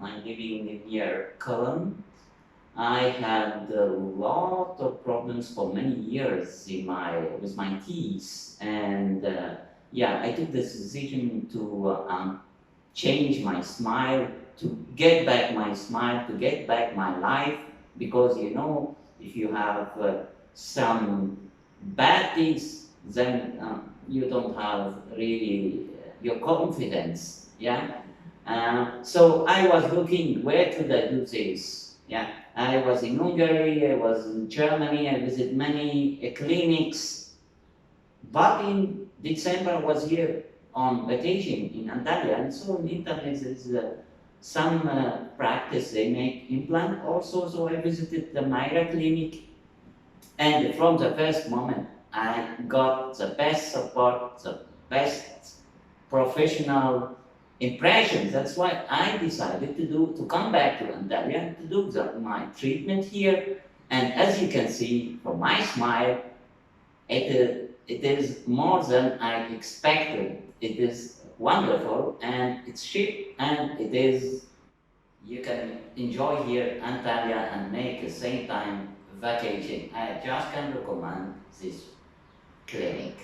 I'm living near Cologne. I had a lot of problems for many years with my teeth, and yeah, I took this decision to change my smile, to get back my smile, to get back my life, because you know, if you have some bad things, then you don't have really your confidence, yeah. So I was looking where could I do this, yeah. I was in Hungary, I was in Germany, I visited many clinics, but in December I was here on vacation in Antalya, and so in Italy there's some practice, they make implant also, so I visited the Myra Clinic, and from the first moment I got the best support, the best professional impressions. That's why I decided to come back to Antalya to do my treatment here. And as you can see from my smile, it is more than I expected. It is wonderful and it's cheap and it is, you can enjoy here Antalya and make at the same time vacation. I just can recommend this clinic.